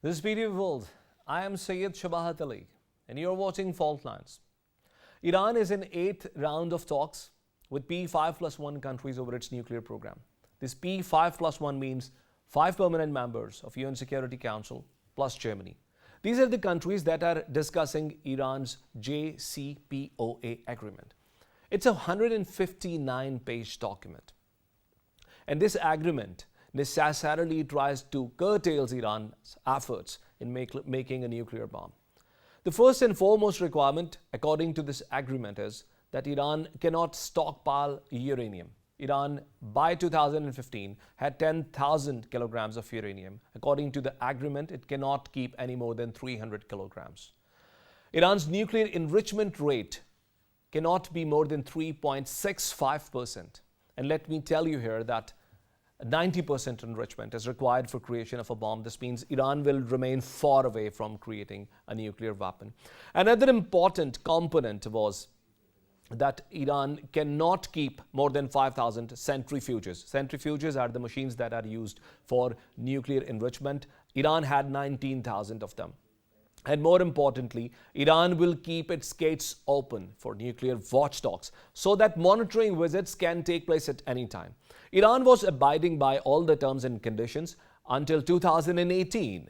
This is BTV World. I am Syed Shabahat Ali, and you're watching Fault Lines. Iran is in 8th round of talks with P5 plus 1 countries over its nuclear program. This P5 plus 1 means 5 permanent members of UN Security Council plus Germany. These are the countries that are discussing Iran's JCPOA agreement. It's a 159-page document. And this agreement necessarily tries to curtail Iran's efforts in making a nuclear bomb. The first and foremost requirement, according to this agreement, is that Iran cannot stockpile uranium. Iran, by 2015, had 10,000 kilograms of uranium. According to the agreement, it cannot keep any more than 300 kilograms. Iran's nuclear enrichment rate cannot be more than 3.65%. And let me tell you here that 90% enrichment is required for creation of a bomb. This means Iran will remain far away from creating a nuclear weapon. Another important component was that Iran cannot keep more than 5,000 centrifuges. Centrifuges are the machines that are used for nuclear enrichment. Iran had 19,000 of them. And more importantly, Iran will keep its gates open for nuclear watchdogs so that monitoring visits can take place at any time. Iran was abiding by all the terms and conditions until 2018,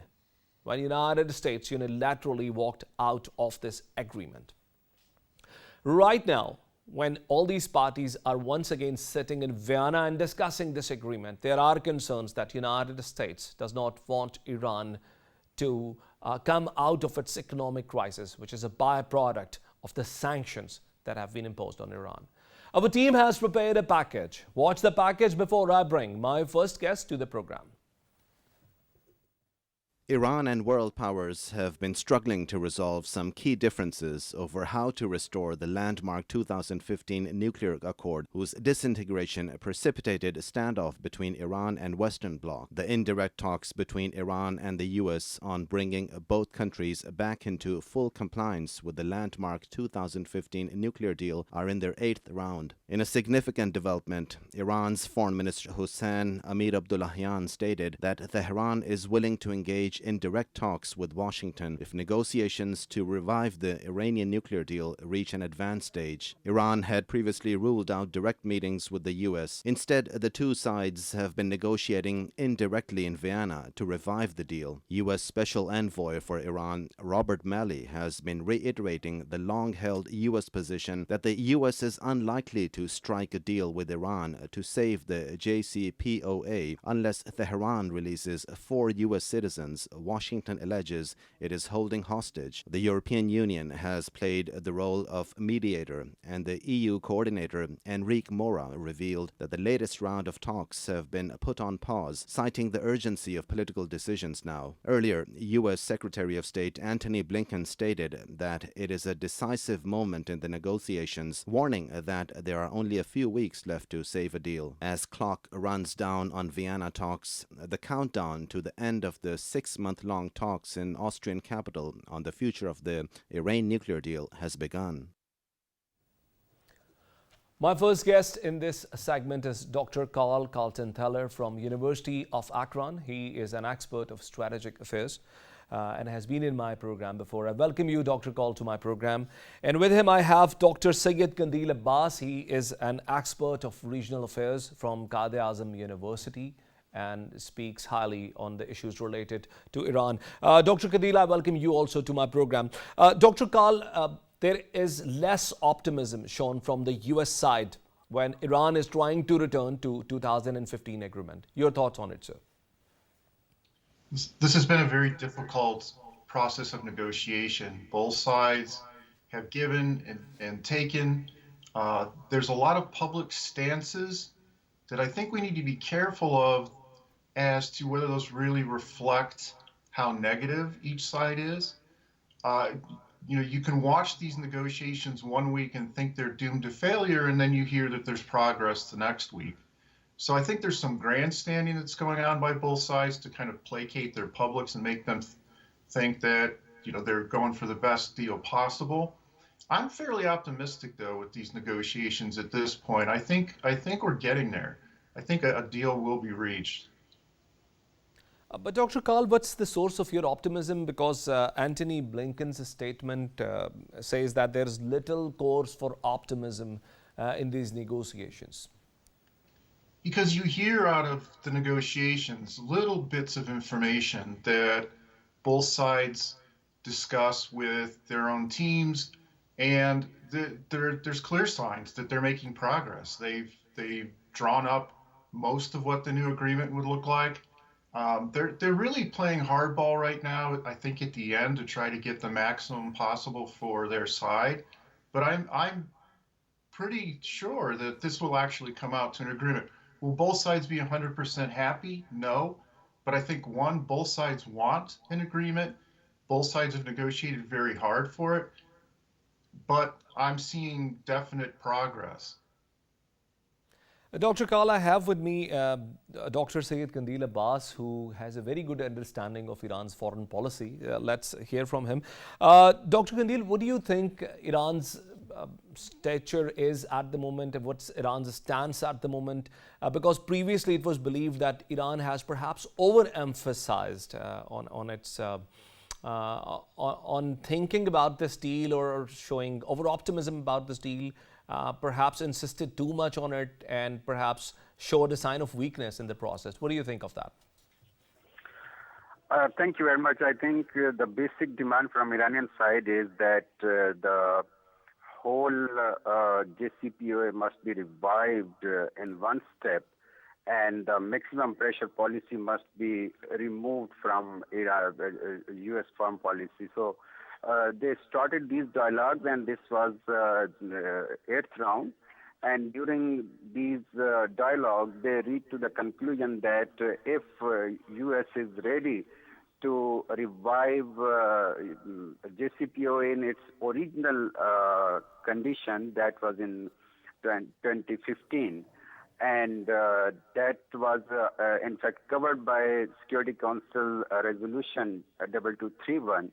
when the United States unilaterally walked out of this agreement. Right now, when all these parties are once again sitting in Vienna and discussing this agreement, there are concerns that the United States does not want Iran to come out of its economic crisis, which is a byproduct of the sanctions that have been imposed on Iran. Our team has prepared a package. Watch the package before I bring my first guest to the program. Iran and world powers have been struggling to resolve some key differences over how to restore the landmark 2015 nuclear accord, whose disintegration precipitated a standoff between Iran and Western bloc. The indirect talks between Iran and the US on bringing both countries back into full compliance with the landmark 2015 nuclear deal are in their 8th round. In a significant development, Iran's Foreign Minister Hossein Amir-Abdollahian stated that Tehran is willing to engage in direct talks with Washington if negotiations to revive the Iranian nuclear deal reach an advanced stage. Iran had previously ruled out direct meetings with the US. Instead, the two sides have been negotiating indirectly in Vienna to revive the deal. US Special Envoy for Iran, Robert Malley, has been reiterating the long-held US position that the US is unlikely to strike a deal with Iran to save the JCPOA unless Tehran releases 4 US citizens Washington alleges it is holding hostage. The European Union has played the role of mediator, and the EU coordinator Enrique Mora revealed that the latest round of talks have been put on pause, citing the urgency of political decisions now. Earlier, US Secretary of State Antony Blinken stated that it is a decisive moment in the negotiations, warning that there are only a few weeks left to save a deal. As clock runs down on Vienna talks, the countdown to the end of the 6-month-long talks in Austrian capital on the future of the Iran nuclear deal has begun. My first guest in this segment is Dr. Carl Kaltenthaler from University of Akron. He is an expert of strategic affairs and has been in my program before. I welcome you, Dr. Carl, to my program. And with him, I have Dr. Syed Qandil Abbas. He is an expert of regional affairs from Quaid-e-Azam University and speaks highly on the issues related to Iran. Dr. Qandil, I welcome you also to my program. Dr. Carl, there is less optimism shown from the US side when Iran is trying to return to 2015 agreement. Your thoughts on it, sir? This has been a very difficult process of negotiation. Both sides have given and taken. There's a lot of public stances that I think we need to be careful of as to whether those really reflect how negative each side is. You can watch these negotiations one week and think they're doomed to failure, and then you hear that there's progress the next week. So I think there's some grandstanding that's going on by both sides to kind of placate their publics and make them think that they're going for the best deal possible. I'm fairly optimistic, though, with these negotiations at this point. I think we're getting there. I think a deal will be reached. But Dr. Karl, what's the source of your optimism? Because Antony Blinken's statement says that there is little cause for optimism in these negotiations. Because you hear out of the negotiations little bits of information that both sides discuss with their own teams, and there's clear signs that they're making progress. They've drawn up most of what the new agreement would look like. They're really playing hardball right now. I think at the end to try to get the maximum possible for their side, but I'm pretty sure that this will actually come out to an agreement. Will both sides be 100% happy? No. But I think one, both sides want an agreement. Both sides have negotiated very hard for it. But I'm seeing definite progress. Dr. Karl, I have with me Dr. Syed Qandeel Abbas, who has a very good understanding of Iran's foreign policy. Let's hear from him. Dr. Qandeel, what do you think Iran's stature is at the moment, and what's Iran's stance at the moment? Because previously it was believed that Iran has perhaps overemphasized on thinking about this deal, or showing over optimism about this deal, perhaps insisted too much on it, and perhaps showed a sign of weakness in the process. What do you think of that? Thank you very much. I think the basic demand from Iranian side is that the whole JCPOA must be revived in one step, and the maximum pressure policy must be removed from U.S. foreign policy. So they started these dialogues, and this was eighth round. And during these dialogues, they reached to the conclusion that if U.S. is ready to revive JCPOA in its original condition, that was in 2015, and that was in fact covered by Security Council Resolution 2231.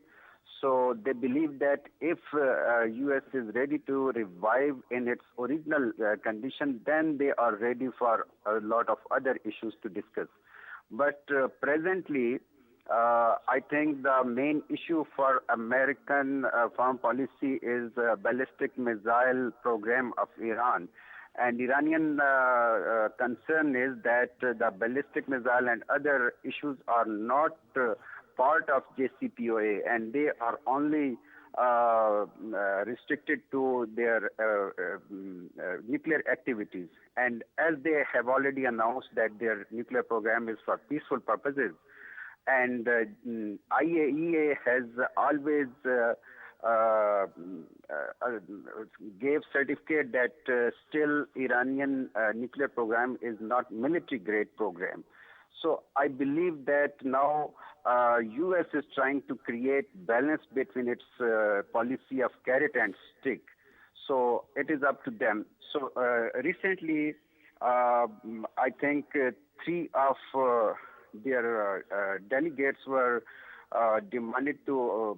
So they believe that if U.S. is ready to revive in its original condition, then they are ready for a lot of other issues to discuss. But presently, I think the main issue for American foreign policy is ballistic missile program of Iran. And Iranian concern is that the ballistic missile and other issues are not part of JCPOA, and they are only restricted to their nuclear activities. And as they have already announced that their nuclear program is for peaceful purposes, and IAEA has always gave certificate that still Iranian nuclear program is not military grade program. So I believe that now U.S. is trying to create balance between its policy of carrot and stick. So it is up to them. So recently, I think three of their delegates were demanded to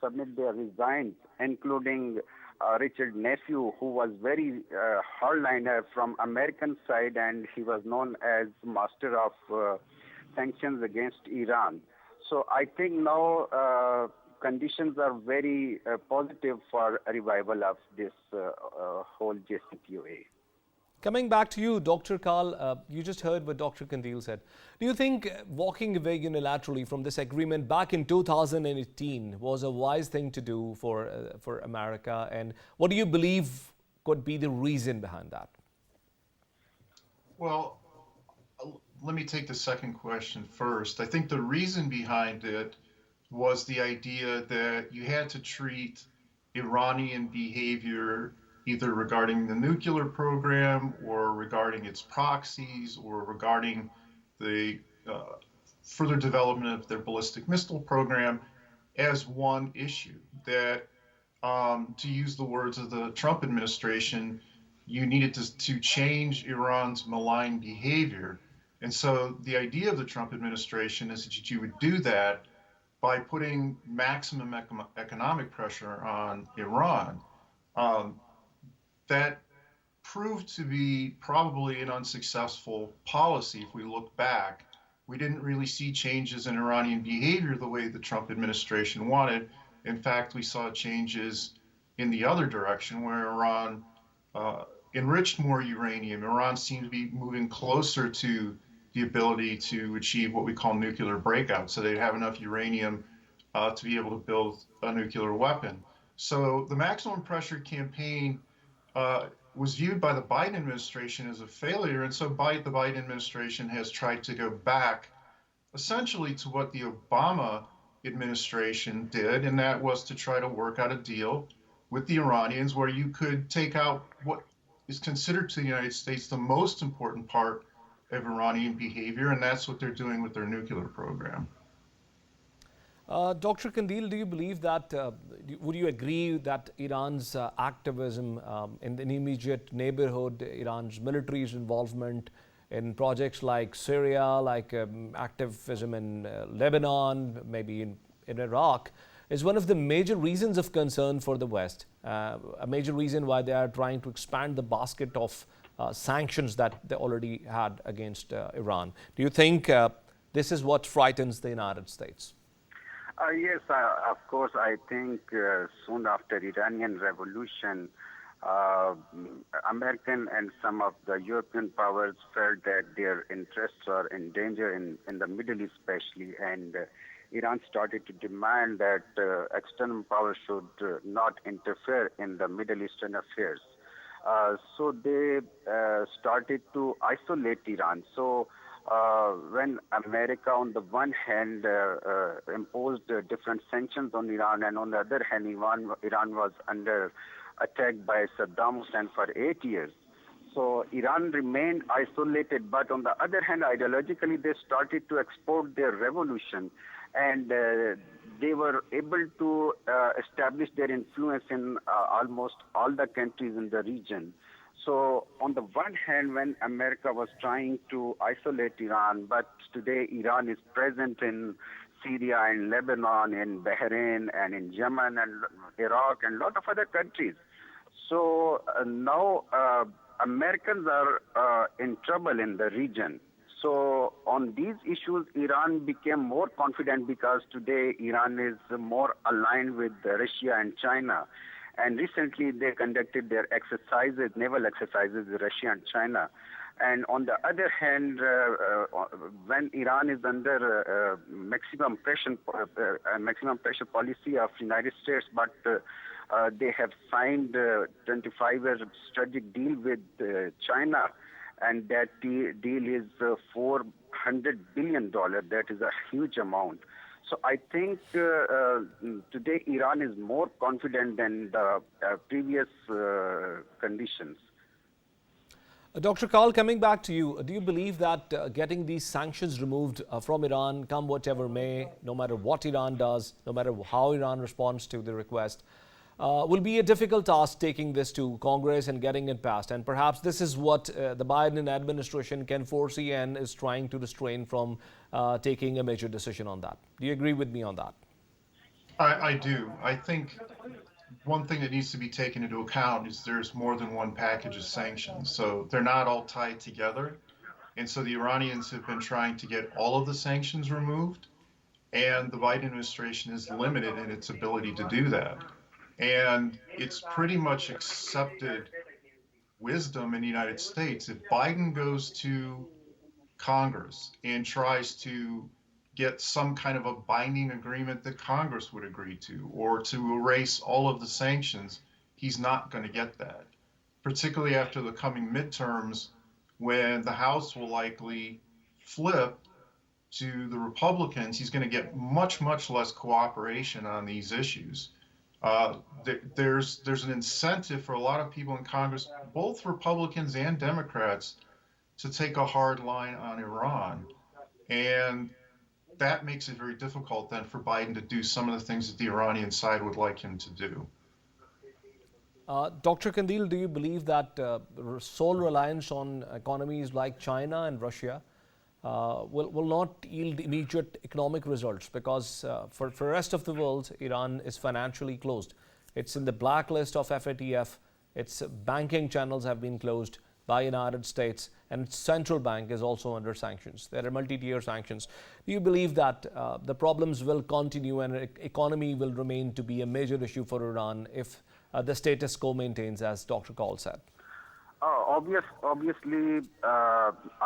submit their resigns, including Richard Nephew, who was very hardliner from American side, and he was known as master of sanctions against Iran. So I think now conditions are very positive for a revival of this whole JCPOA. Coming back to you, Dr. Karl, you just heard what Dr. Qandeel said. Do you think walking away unilaterally from this agreement back in 2018 was a wise thing to do for America? And what do you believe could be the reason behind that? Well, let me take the second question first. I think the reason behind it was the idea that you had to treat Iranian behavior either regarding the nuclear program or regarding its proxies or regarding the further development of their ballistic missile program as one issue. That, to use the words of the Trump administration, you needed to change Iran's malign behavior. And so the idea of the Trump administration is that you would do that by putting maximum economic pressure on Iran. That proved to be probably an unsuccessful policy if we look back we didn't really see changes in Iranian behavior the way the Trump administration wanted. In fact, we saw changes in the other direction where Iran enriched more uranium. Iran seemed to be moving closer to the ability to achieve what we call nuclear breakout. So they'd have enough uranium to be able to build a nuclear weapon. So the maximum pressure campaign was viewed by the Biden administration as a failure. And so the Biden administration has tried to go back essentially to what the Obama administration did, and that was to try to work out a deal with the Iranians where you could take out what is considered to the United States the most important part of Iranian behavior, and that's what they're doing with their nuclear program. Dr. Kandil, do you believe that, would you agree that Iran's activism in the immediate neighborhood, Iran's military's involvement in projects like Syria, like activism in Lebanon, maybe in Iraq, is one of the major reasons of concern for the West, a major reason why they are trying to expand the basket of sanctions that they already had against Iran? Do you think this is what frightens the United States? Yes, of course. I think soon after Iranian Revolution, American and some of the European powers felt that their interests are in danger in the Middle East especially, and Iran started to demand that external powers should not interfere in the Middle Eastern affairs. So they started to isolate Iran. So when America, on the one hand, imposed different sanctions on Iran, and on the other hand, Iran was under attack by Saddam Hussein for 8 years. So Iran remained isolated, but on the other hand, ideologically, they started to export their revolution, and they were able to establish their influence in almost all the countries in the region. So on the one hand, when America was trying to isolate Iran, but today Iran is present in Syria and Lebanon, in Bahrain and in Yemen and Iraq and a lot of other countries. So now Americans are in trouble in the region. So on these issues, Iran became more confident because today Iran is more aligned with Russia and China. And recently they conducted their exercises, naval exercises with Russia and China. And on the other hand, when Iran is under maximum pressure policy of United States, but they have signed a 25-year strategic deal with China, and that deal is $400 billion. That is a huge amount. So I think today Iran is more confident than the previous conditions. Dr. Kaul, coming back to you, do you believe that getting these sanctions removed from Iran, come whatever may, no matter what Iran does, no matter how Iran responds to the request, will be a difficult task taking this to Congress and getting it passed? And perhaps this is what the Biden administration can foresee and is trying to restrain from taking a major decision on that. Do you agree with me on that? I do. I think one thing that needs to be taken into account is there's more than one package of sanctions. So they're not all tied together. And so the Iranians have been trying to get all of the sanctions removed, and the Biden administration is limited in its ability to do that. And it's pretty much accepted wisdom in the United States. If Biden goes to Congress and tries to get some kind of a binding agreement that Congress would agree to, or to erase all of the sanctions, he's not going to get that, particularly after the coming midterms, when the House will likely flip to the Republicans. He's going to get much, much less cooperation on these issues. There's an incentive for a lot of people in Congress, both Republicans and Democrats, to take a hard line on Iran. And that makes it very difficult then for Biden to do some of the things that the Iranian side would like him to do. Dr. Kandil, do you believe that sole reliance on economies like China and Russia will not yield immediate economic results? Because for the rest of the world, Iran is financially closed. It's in the blacklist of FATF. Its banking channels have been closed. by United States, and its central bank is also under sanctions. There are multi-tier sanctions. Do you believe that the problems will continue and economy will remain to be a major issue for Iran if the status quo maintains, as Dr. Kaul said? Obviously,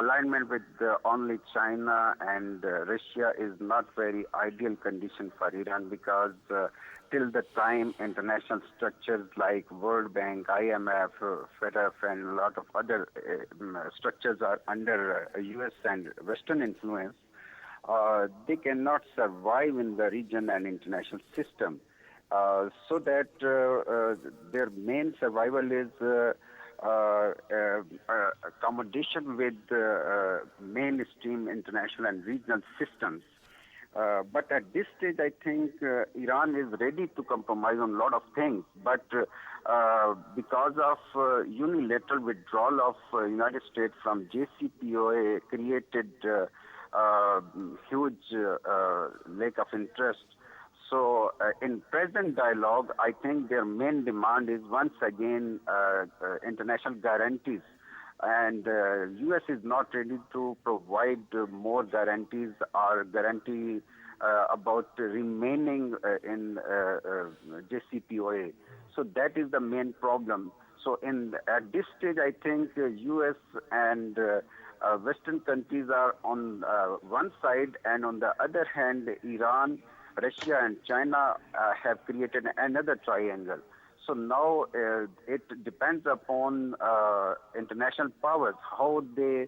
alignment with only China and Russia is not very ideal condition for Iran, because till the time international structures like World Bank, IMF, FEDF, and a lot of other structures are under U.S. and Western influence, they cannot survive in the region and international system. So that their main survival is accommodation with mainstream international and regional systems. But at this stage, I think Iran is ready to compromise on a lot of things. But because of unilateral withdrawal of United States from JCPOA created huge lack of interest. So in present dialogue, I think their main demand is once again international guarantees. And U.S. is not ready to provide more guarantees or guarantee about remaining in JCPOA. So that is the main problem. So at this stage, I think U.S. and Western countries are on one side, and on the other hand, Iran, Russia and China have created another triangle. So now it depends upon international powers, how they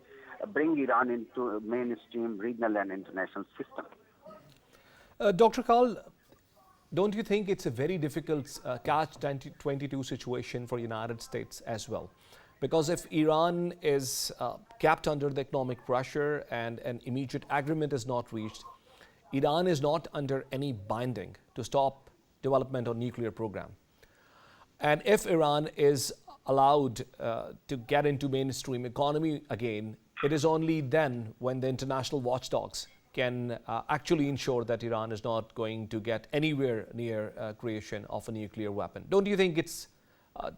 bring Iran into mainstream regional and international system. Dr. Kaul, don't you think it's a very difficult catch-22 situation for United States as well? Because if Iran is kept under the economic pressure and an immediate agreement is not reached, Iran is not under any binding to stop development of nuclear program. And if Iran is allowed to get into mainstream economy again, it is only then when the international watchdogs can actually ensure that Iran is not going to get anywhere near creation of a nuclear weapon. Don't you think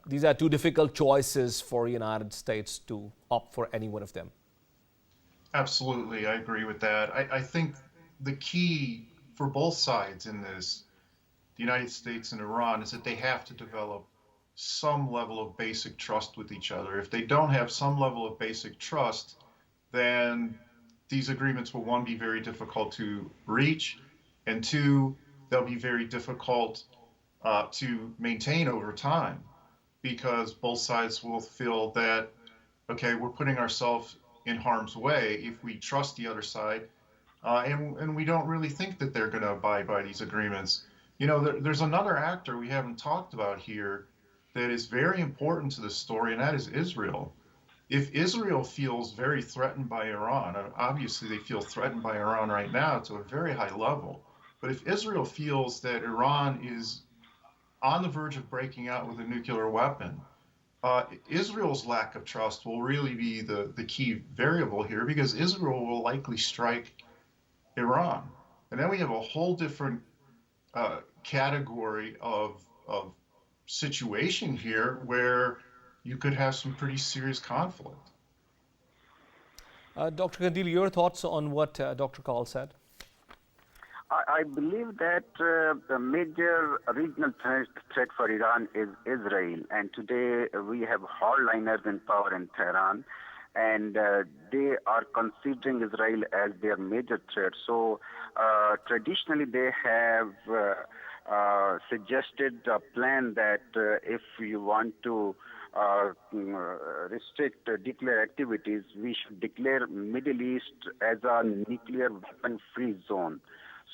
these are two difficult choices for United States to opt for any one of them? Absolutely, I agree with that. I think the key for both sides in this, the United States and Iran, is that they have to develop some level of basic trust with each other. If they don't have some level of basic trust, then these agreements will, one, be very difficult to reach, and two, they'll be very difficult to maintain over time, because both sides will feel that, okay, we're putting ourselves in harm's way if we trust the other side, and we don't really think that they're going to abide by these agreements. You know, there's another actor we haven't talked about here that is very important to the story, and that is Israel. If Israel feels very threatened by Iran, and obviously they feel threatened by Iran right now to a very high level, but if Israel feels that Iran is on the verge of breaking out with a nuclear weapon, Israel's lack of trust will really be the key variable here, because Israel will likely strike Iran. And then we have a whole different category of situation here where you could have some pretty serious conflict. Dr. Kandil, your thoughts on what Dr. Kaul said? I believe that the major regional threat for Iran is Israel. And today we have hardliners in power in Tehran, and they are considering Israel as their major threat. So traditionally they have suggested a plan that if you want to restrict nuclear activities, we should declare Middle East as a nuclear weapon-free zone.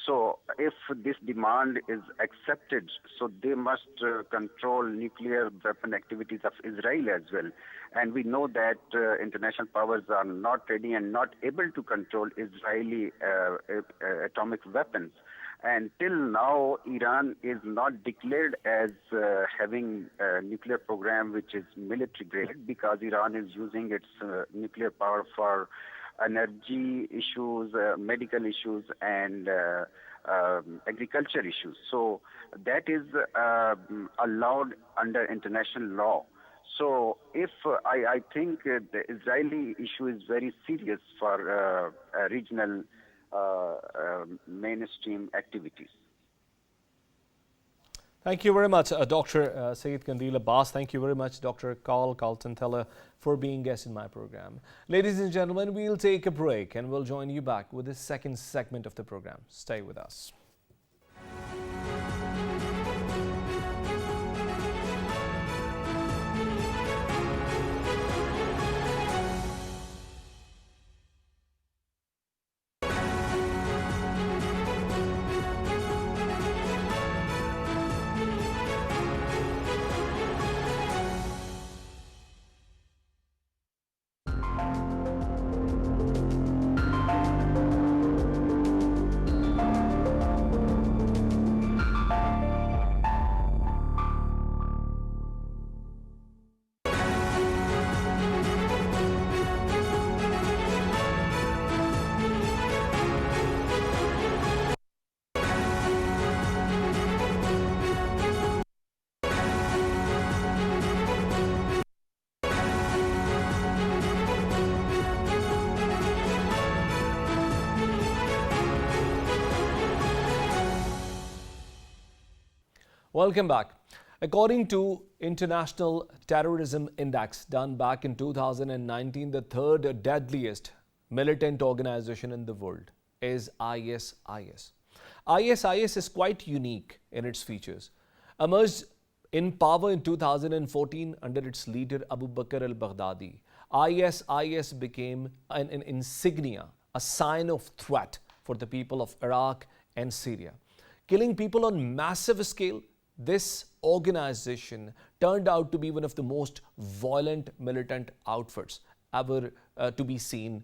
So if this demand is accepted, so they must control nuclear weapon activities of Israel as well. And we know that international powers are not ready and not able to control Israeli atomic weapons. And till now, Iran is not declared as having a nuclear program which is military grade, because Iran is using its nuclear power for energy issues, medical issues, and agriculture issues. So that is allowed under international law. So if I think the Israeli issue is very serious for regional mainstream activities. Thank you very much, Dr. Syed Qandeel Abbas. Thank you very much, Dr. Carl Carlton Teller, for being guest in my program. Ladies and gentlemen, we'll take a break and we'll join you back with the second segment of the program. Stay with us. Welcome back. According to International Terrorism Index done back in 2019, the third deadliest militant organization in the world is ISIS. ISIS is quite unique in its features. Emerged in power in 2014 under its leader Abu Bakr al-Baghdadi, ISIS became an insignia, a sign of threat for the people of Iraq and Syria. Killing people on massive scale, this organization turned out to be one of the most violent militant outfits ever to be seen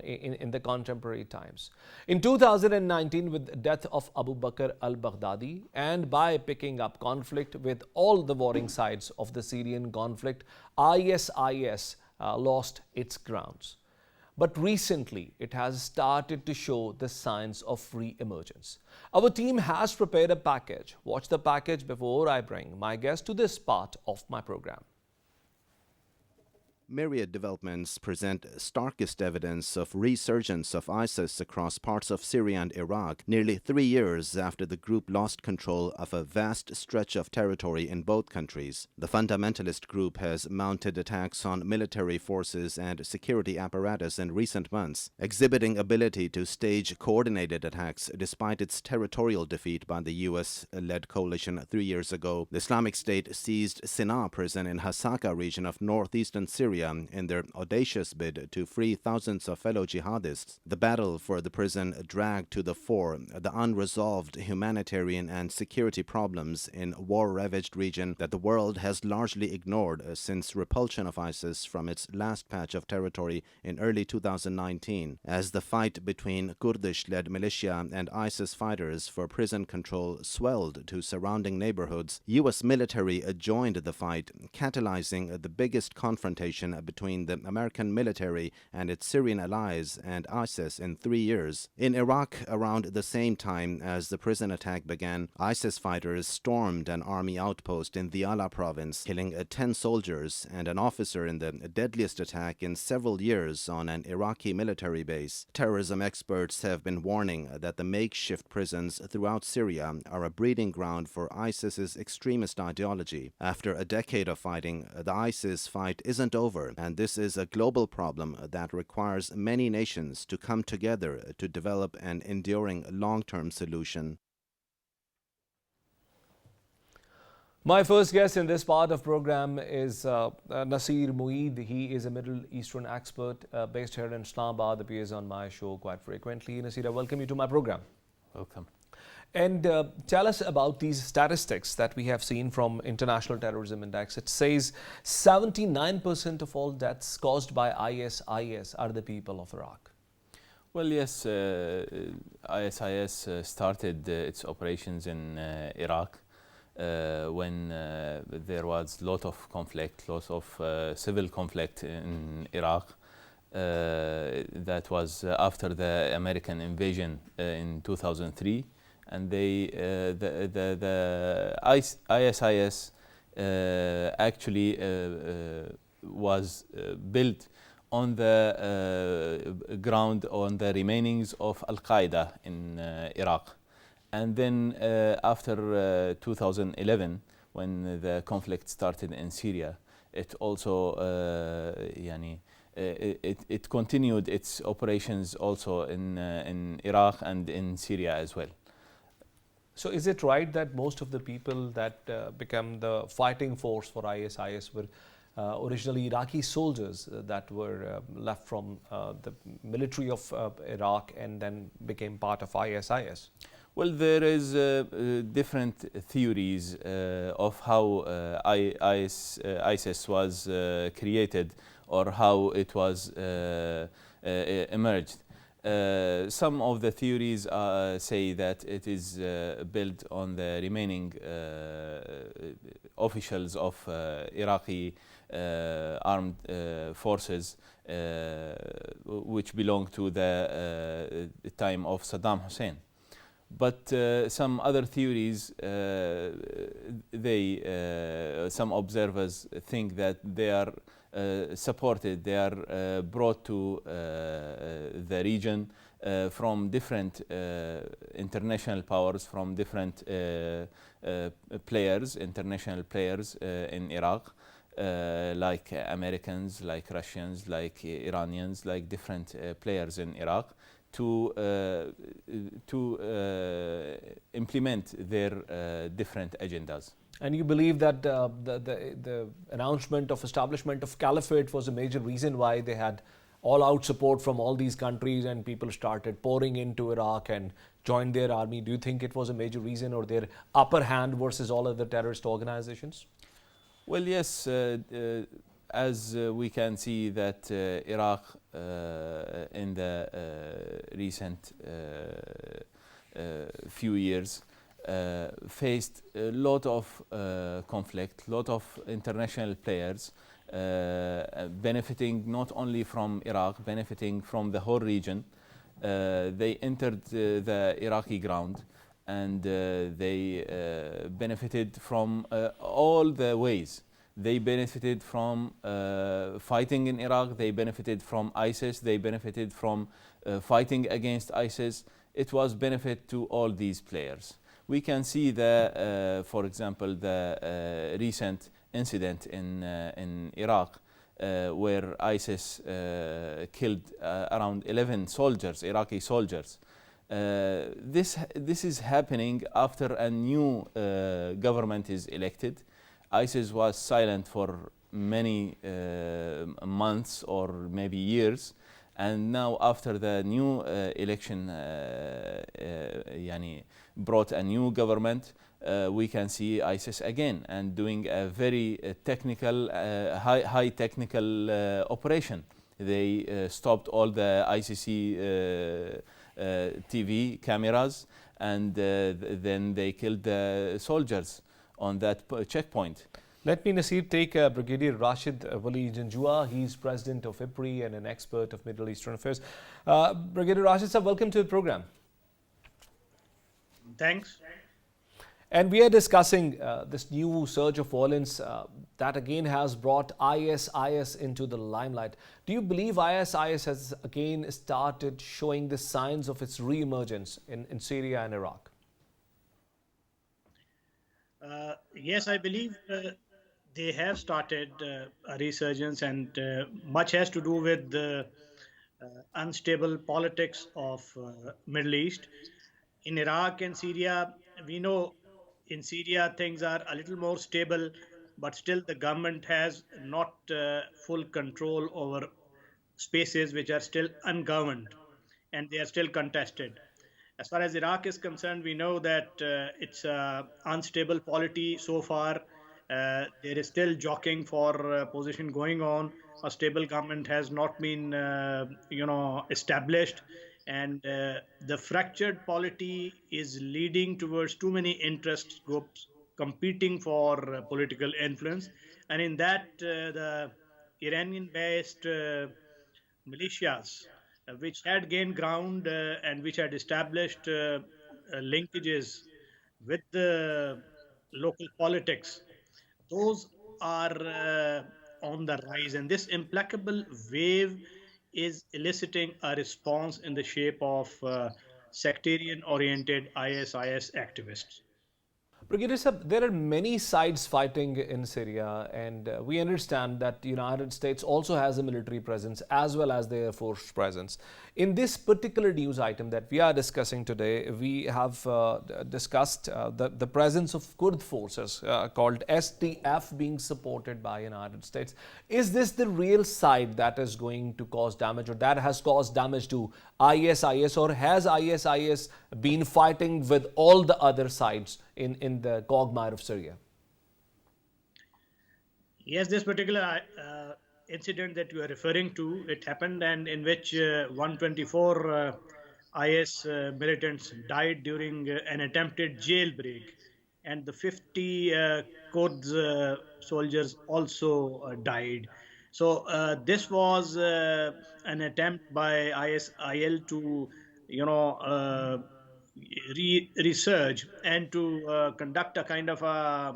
in the contemporary times. In 2019, with the death of Abu Bakr al-Baghdadi and by picking up conflict with all the warring sides of the Syrian conflict, ISIS lost its grounds. But recently, it has started to show the signs of re-emergence. Our team has prepared a package. Watch the package before I bring my guest to this part of my program. Myriad developments present starkest evidence of resurgence of ISIS across parts of Syria and Iraq, nearly 3 years after the group lost control of a vast stretch of territory in both countries. The fundamentalist group has mounted attacks on military forces and security apparatus in recent months, exhibiting ability to stage coordinated attacks despite its territorial defeat by the US-led coalition 3 years ago. The Islamic State seized Sinai prison in Hasaka region of northeastern Syria in their audacious bid to free thousands of fellow jihadists. The battle for the prison dragged to the fore the unresolved humanitarian and security problems in war-ravaged region that the world has largely ignored since repulsion of ISIS from its last patch of territory in early 2019. As the fight between Kurdish-led militia and ISIS fighters for prison control swelled to surrounding neighborhoods, U.S. military joined the fight, catalyzing the biggest confrontation between the American military and its Syrian allies and ISIS in 3 years. In Iraq, around the same time as the prison attack began, ISIS fighters stormed an army outpost in Diyala province, killing 10 soldiers and an officer in the deadliest attack in several years on an Iraqi military base. Terrorism experts have been warning that the makeshift prisons throughout Syria are a breeding ground for ISIS's extremist ideology. After a decade of fighting, the ISIS fight isn't over, and this is a global problem that requires many nations to come together to develop an enduring long-term solution. My first guest in this part of program is Nasir Mueed. He is a Middle Eastern expert based here in Islamabad, appears on my show quite frequently. Nasir, I welcome you to my program. Welcome. And tell us about these statistics that we have seen from International Terrorism Index. It says 79% of all deaths caused by ISIS are the people of Iraq. Well, yes, ISIS started its operations in Iraq when there was a lot of conflict, lots of civil conflict in Iraq. That was after the American invasion in 2003. And the ISIS actually was built on the ground, on the remainings of Al Qaeda in Iraq. And then after 2011, when the conflict started in Syria, it also it continued its operations also in Iraq and in Syria as well. So is it right that most of the people that become the fighting force for ISIS were originally Iraqi soldiers that were left from the military of Iraq and then became part of ISIS? Well, there is different theories of how ISIS was created or how it was emerged. Some of the theories say that it is built on the remaining officials of Iraqi armed forces which belong to the time of Saddam Hussein. But some other theories, some observers think that they are supported, they are brought to the region from different international powers, from different players, international players in Iraq, like Americans, like Russians, like Iranians, like different players in Iraq, to implement their different agendas. And you believe that the announcement of establishment of caliphate was a major reason why they had all-out support from all these countries and people started pouring into Iraq and joined their army? Do you think it was a major reason, or their upper hand versus all other terrorist organizations? Well, yes, as we can see that Iraq in the recent few years faced a lot of conflict, lot of international players benefiting not only from Iraq, benefiting from the whole region. They entered the Iraqi ground and they benefited from all the ways. They benefited from fighting in Iraq, they benefited from ISIS, they benefited from fighting against ISIS. It was benefit to all these players. We can see the, for example, the recent incident in Iraq where ISIS killed around 11 soldiers, Iraqi soldiers. This is happening after a new government is elected. ISIS was silent for many months or maybe years, and now after the new election brought a new government, we can see ISIS again and doing a very technical, high technical operation. They stopped all the ICC TV cameras, and then they killed the soldiers on that checkpoint. Let me, Nasir, take Brigadier Rashid Wali Janjua. He's president of IPRI and an expert of Middle Eastern affairs. Brigadier Rashid sir, welcome to the program. Thanks. And we are discussing this new surge of violence that again has brought ISIS into the limelight. Do you believe ISIS has again started showing the signs of its re-emergence in Syria and Iraq? Yes, I believe they have started a resurgence, and much has to do with the unstable politics of Middle East. In Iraq and Syria, we know in Syria things are a little more stable, but still the government has not full control over spaces which are still ungoverned and they are still contested. As far as Iraq is concerned, we know that it's unstable polity so far. There is still jockeying for position going on. A stable government has not been, established, and the fractured polity is leading towards too many interest groups competing for political influence, and in that the Iranian-based militias, which had gained ground and which had established linkages with the local politics, those are on the rise, and this implacable wave is eliciting a response in the shape of sectarian oriented ISIS activists. Brigadier Sahab, there are many sides fighting in Syria, and we understand that the United States also has a military presence as well as the Air Force presence. In this particular news item that we are discussing today, we have discussed the presence of Kurd forces called SDF being supported by United States. Is this the real side that is going to cause damage, or that has caused damage to ISIS, or has ISIS been fighting with all the other sides in the quagmire of Syria? Yes, this particular incident that you are referring to, it happened, and in which 124 IS militants died during an attempted jailbreak, and the 50 Kurds soldiers also died. So this was an attempt by ISIL to, research and to conduct a kind of a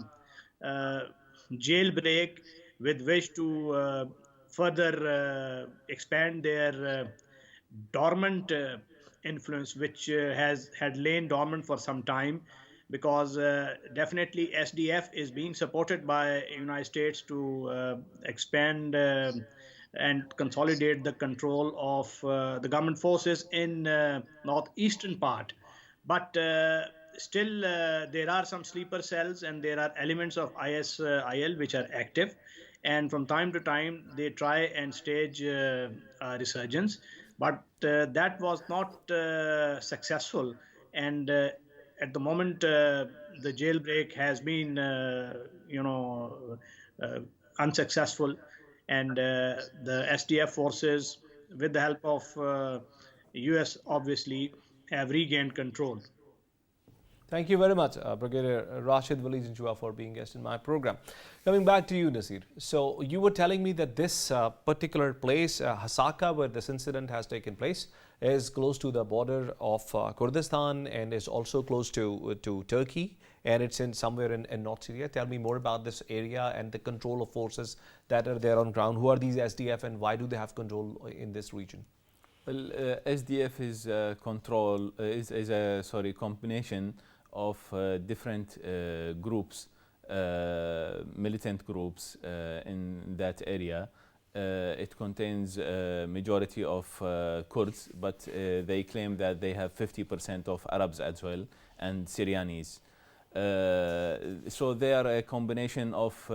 jailbreak with which to further expand their dormant influence, which has had lain dormant for some time, because definitely SDF is being supported by United States to expand and consolidate the control of the government forces in northeastern part. But still, there are some sleeper cells, and there are elements of ISIL which are active, and from time to time they try and stage a resurgence, but that was not successful. And at the moment, the jailbreak has been, unsuccessful, and the SDF forces, with the help of US, obviously, have regained control. Thank you very much, Brigadier Rashid Wali Zinjua, for being guest in my program. Coming back to you, Nasir. So you were telling me that this particular place, Hasaka, where this incident has taken place, is close to the border of Kurdistan and is also close to Turkey, and it's in somewhere in North Syria. Tell me more about this area and the control of forces that are there on ground. Who are these SDF, and why do they have control in this region? Well, SDF is a combination of different groups, militant groups in that area. It contains a majority of Kurds, but they claim that they have 50% of Arabs as well, and Syrianis. So they are a combination of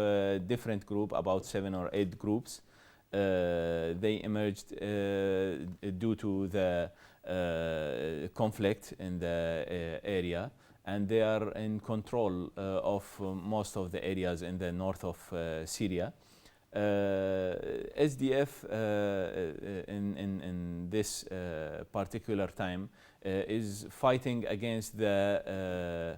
different groups, about 7 or 8 groups. They emerged due to the conflict in the area, and they are in control of most of the areas in the north of Syria. SDF in this particular time is fighting against the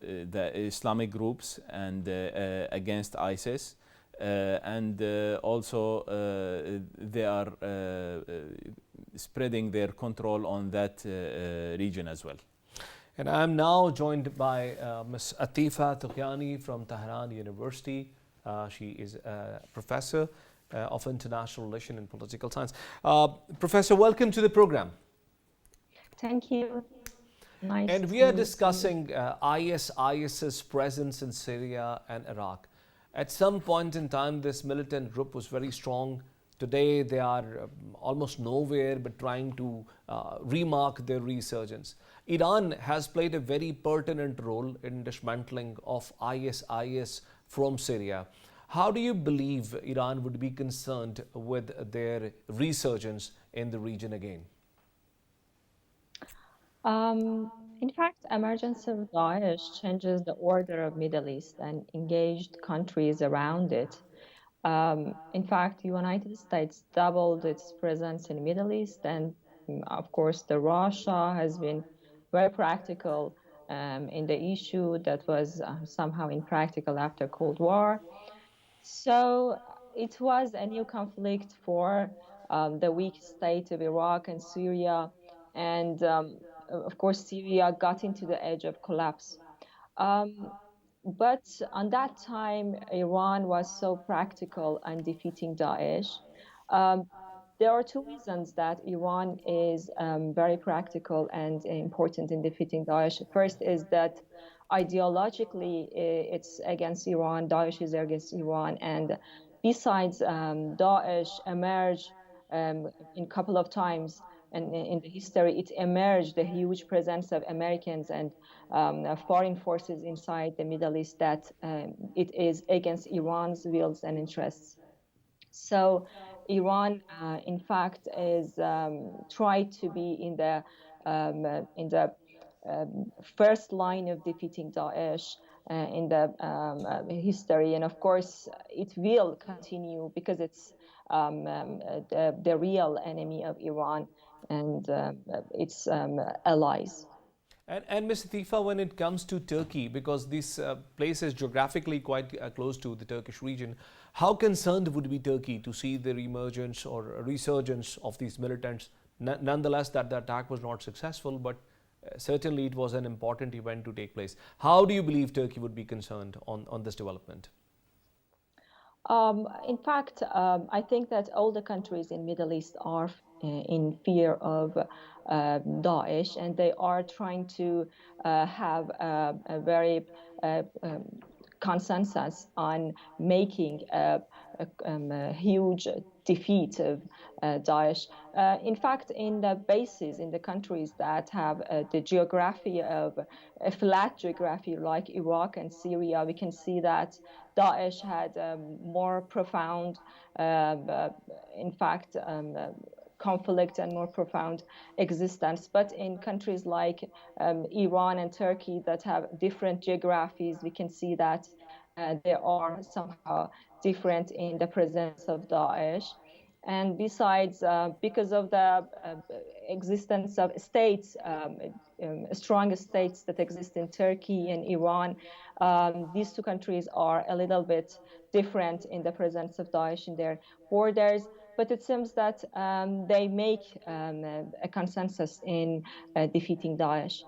Islamic groups and against ISIS. And also they are spreading their control on that region as well. And I am now joined by Ms. Atifa Tuqyani from Tehran University. She is a professor of international relations and political science. Professor, welcome to the program. Thank you. Nice. And we are discussing ISIS's presence in Syria and Iraq. At some point in time, this militant group was very strong. Today, they are almost nowhere, but trying to remark their resurgence. Iran has played a very pertinent role in dismantling of ISIS from Syria. How do you believe Iran would be concerned with their resurgence in the region again? In fact, emergence of Daesh changes the order of Middle East and engaged countries around it. In fact, the United States doubled its presence in the Middle East, and of course, the Russia has been very practical in the issue that was somehow impractical after Cold War. So it was a new conflict for the weak state of Iraq and Syria, and of course, Syria got into the edge of collapse. But on that time, Iran was so practical in defeating Daesh. Um, there are two reasons that Iran is very practical and important in defeating Daesh. First is that ideologically it's against Iran, Daesh is against Iran, and besides, Daesh emerged in a couple of times in the history. It emerged a huge presence of Americans and foreign forces inside the Middle East that it is against Iran's wills and interests. So Iran, in fact, is tried to be in the first line of defeating Daesh in the history, and of course, it will continue because it's the real enemy of Iran and its allies. And Ms. Atifa, when it comes to Turkey, because this place is geographically quite close to the Turkish region, how concerned would be Turkey to see the reemergence or resurgence of these militants? Nonetheless, that the attack was not successful, but certainly it was an important event to take place. How do you believe Turkey would be concerned on this development? In fact, I think that all the countries in Middle East are in fear of Daesh, and they are trying to have a very consensus on making a huge defeat of Daesh. In fact, in the bases, in the countries that have the geography of a flat geography like Iraq and Syria, we can see that Daesh had more profound, in fact, conflict and more profound existence. But in countries like Iran and Turkey that have different geographies, we can see that they are somehow different in the presence of Daesh. And besides, because of the existence of states, strong states that exist in Turkey and Iran, these two countries are a little bit different in the presence of Daesh in their borders. But it seems that they make a consensus in defeating Daesh.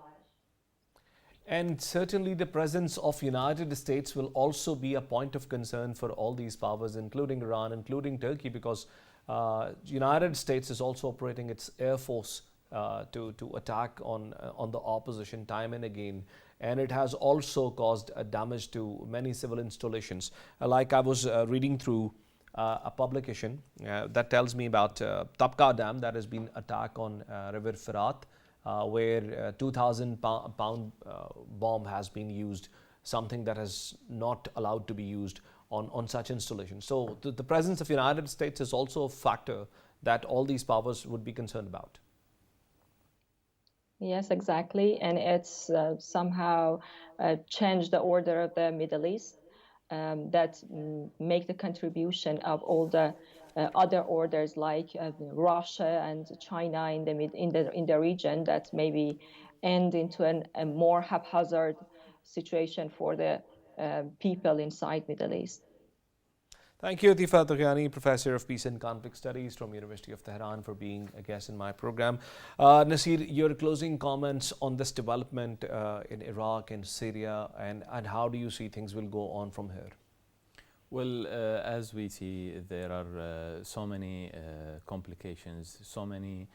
And certainly the presence of United States will also be a point of concern for all these powers, including Iran, including Turkey, because United States is also operating its air force to attack on the opposition time and again, and it has also caused damage to many civil installations. Like I was reading through a publication that tells me about Tapka Dam that has been attacked on River Firat, where 2,000 pound bomb has been used, something that is not allowed to be used on such installations. So the presence of United States is also a factor that all these powers would be concerned about. Yes, exactly. And it's somehow changed the order of the Middle East that make the contribution of all the other orders like Russia and China in the region that maybe end into a more haphazard situation for the people inside Middle East. Thank you, Atifa Tughyani, Professor of Peace and Conflict Studies from University of Tehran, for being a guest in my program. Nasir, your closing comments on this development in Iraq and Syria, and how do you see things will go on from here? Well, as we see, there are so many complications, so many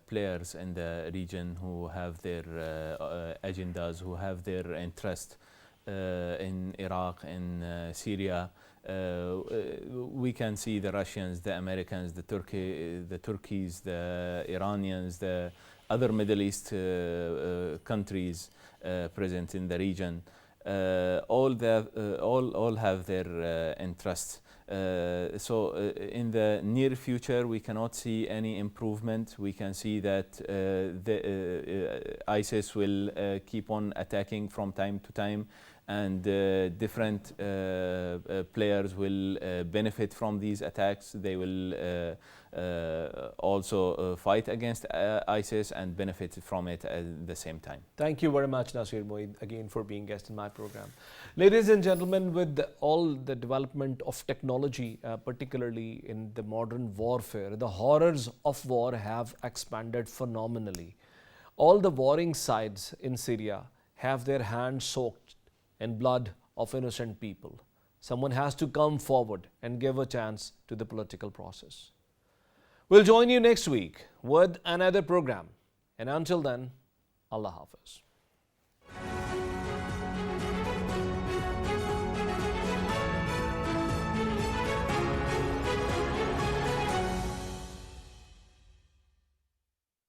players in the region who have their agendas, who have their interest in Iraq, in Syria. We can see the Russians, the Americans, the Turkeys, the Iranians, the other Middle East countries present in the region. All have their interests. So in the near future, we cannot see any improvement. We can see that ISIS will keep on attacking from time to time, and different players will benefit from these attacks. They will also fight against ISIS and benefit from it at the same time. Thank you very much, Nasir Moeed, again for being guest in my program. Ladies and gentlemen, with all the development of technology, particularly in the modern warfare, the horrors of war have expanded phenomenally. All the warring sides in Syria have their hands soaked and blood of innocent people. Someone has to come forward and give a chance to the political process. We'll join you next week with another program. And until then, Allah Hafiz.